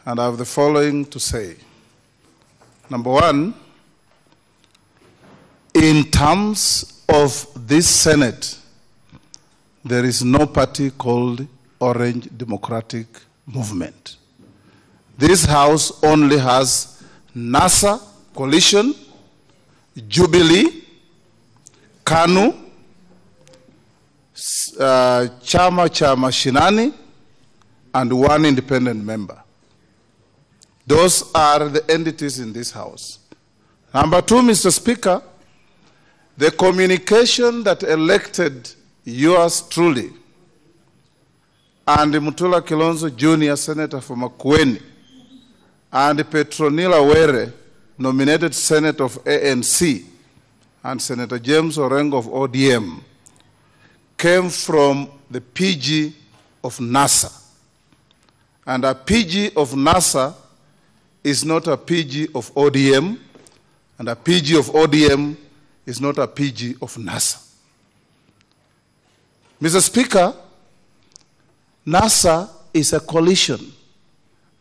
and I have the following to say. Number one, in terms of this Senate, there is no party called Orange Democratic Movement. This House only has NASA, Coalition, Jubilee, KANU, Chama cha Mashinani, and one independent member. Those are the entities in this House. Number two, Mr. Speaker, the communication that elected yours truly and Mutula Kilonzo Jr., Senator from Makueni, and Petronila Were, nominated Senator of ANC, and Senator James Orengo of ODM, came from the PG of NASA. And a PG of NASA is not a PG of ODM, and a PG of ODM is not a PG of NASA. Mr. Speaker, NASA is a coalition.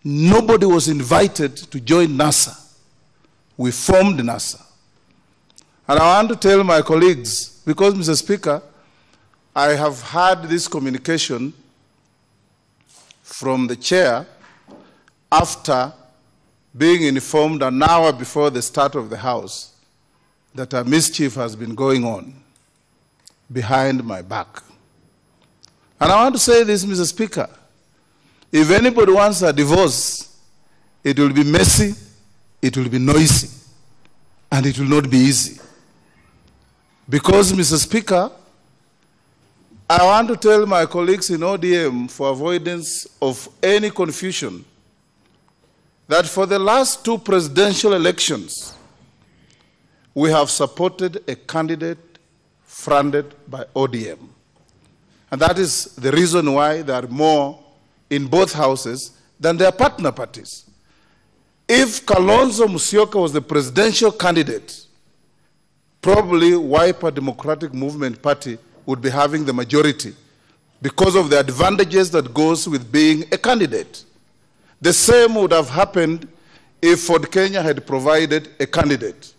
Nobody was invited to join NASA. We formed NASA. And I want to tell my colleagues, because, Mr. Speaker, I have had this communication from the chair after being informed an hour before the start of the House that a mischief has been going on behind my back. And I want to say this, Mr. Speaker, if anybody wants a divorce, it will be messy, it will be noisy, and it will not be easy. Because, Mr. Speaker, I want to tell my colleagues in ODM, for avoidance of any confusion, that for the last two presidential elections, we have supported a candidate fronted by ODM. And that is the reason why there are more in both houses than their partner parties. If Kalonzo Musyoka was the presidential candidate, probably Wiper Democratic Movement Party would be having the majority because of the advantages that goes with being a candidate. The same would have happened if Ford Kenya had provided a candidate.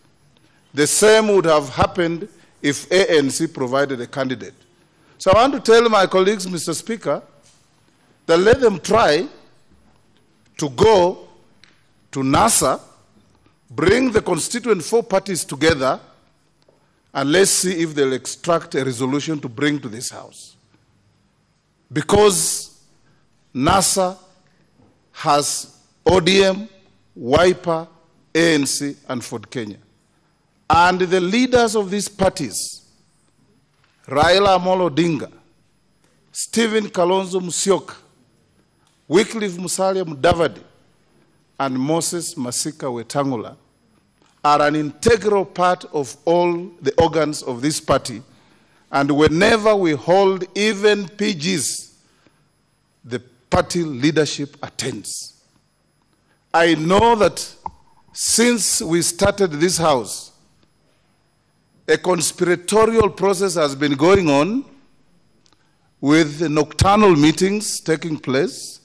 The same would have happened if ANC provided a candidate. So I want to tell my colleagues, Mr. Speaker, that let them try to go to NASA, bring the constituent four parties together, and let's see if they'll extract a resolution to bring to this House. Because NASA has ODM, Wiper, ANC, and Ford Kenya. And the leaders of these parties, Raila Amolo Odinga, Stephen Kalonzo Musyoka, Wycliffe Musalia Mudavadi, and Moses Masika Wetangula, are an integral part of all the organs of this party. And whenever we hold even PGs, the party leadership attends. I know that since we started this House, a conspiratorial process has been going on with nocturnal meetings taking place.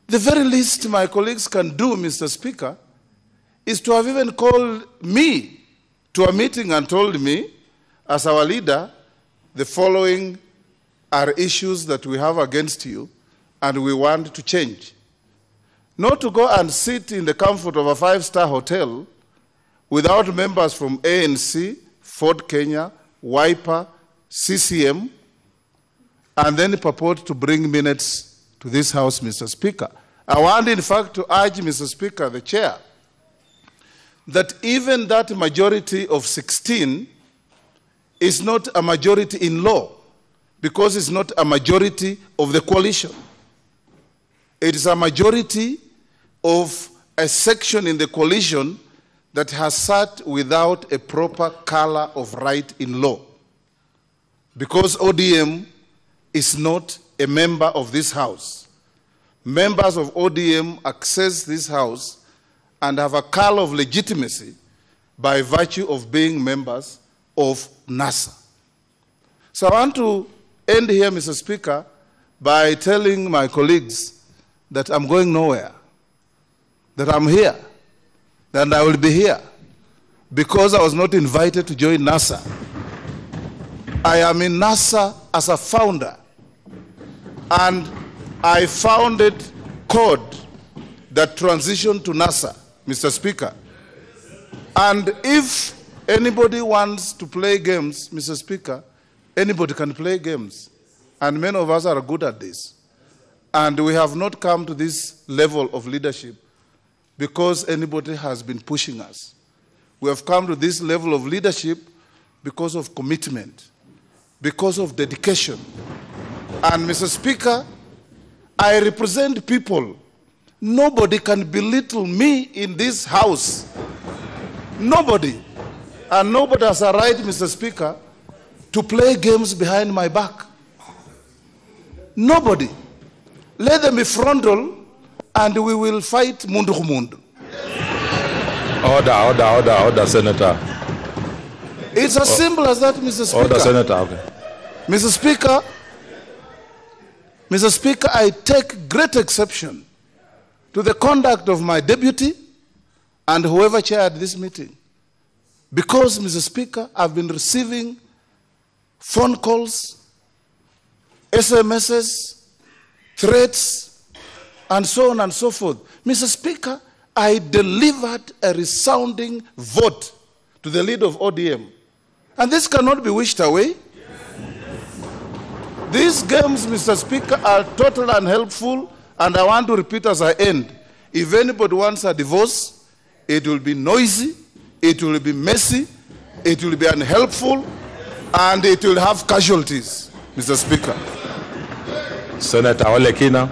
The very least my colleagues can do, Mr. Speaker, is to have even called me to a meeting and told me, as our leader, the following are issues that we have against you and we want to change. Not to go and sit in the comfort of a five-star hotel without members from ANC, Ford Kenya, Wiper, CCM, and then purport to bring minutes to this House, Mr. Speaker. I want, in fact, to urge, Mr. Speaker, the chair, that even that majority of 16 is not a majority in law, because it's not a majority of the coalition. It is a majority of a section in the coalition that has sat without a proper color of right in law. Because ODM is not a member of this House. Members of ODM access this House and have a color of legitimacy by virtue of being members of NASA. So I want to end here, Mr. Speaker, by telling my colleagues that I'm going nowhere, that I'm here, and I will be here because I was not invited to join NASA. I am in NASA as a founder, and I founded code that transitioned to NASA, Mr. Speaker. And if anybody wants to play games, Mr. Speaker, anybody can play games. And many of us are good at this. And we have not come to this level of leadership because anybody has been pushing us. We have come to this level of leadership because of commitment, because of dedication. And Mr. Speaker, I represent people. Nobody can belittle me in this house. Nobody. And nobody has a right, Mr. Speaker, to play games behind my back. Nobody. Let them be frontal, and we will fight mundu kumundu. Order, Senator. It's as simple as that, Mr. Speaker. Order, Senator. Okay. Mr. Speaker, I take great exception to the conduct of my deputy and whoever chaired this meeting. Because, Mr. Speaker, I've been receiving phone calls, SMSs, threats, and so on and so forth. Mr. Speaker, I delivered a resounding vote to the leader of ODM. And this cannot be wished away. These games, Mr. Speaker, are totally unhelpful, and I want to repeat as I end. If anybody wants a divorce, it will be noisy, it will be messy, it will be unhelpful, and it will have casualties, Mr. Speaker. Senator Olekina.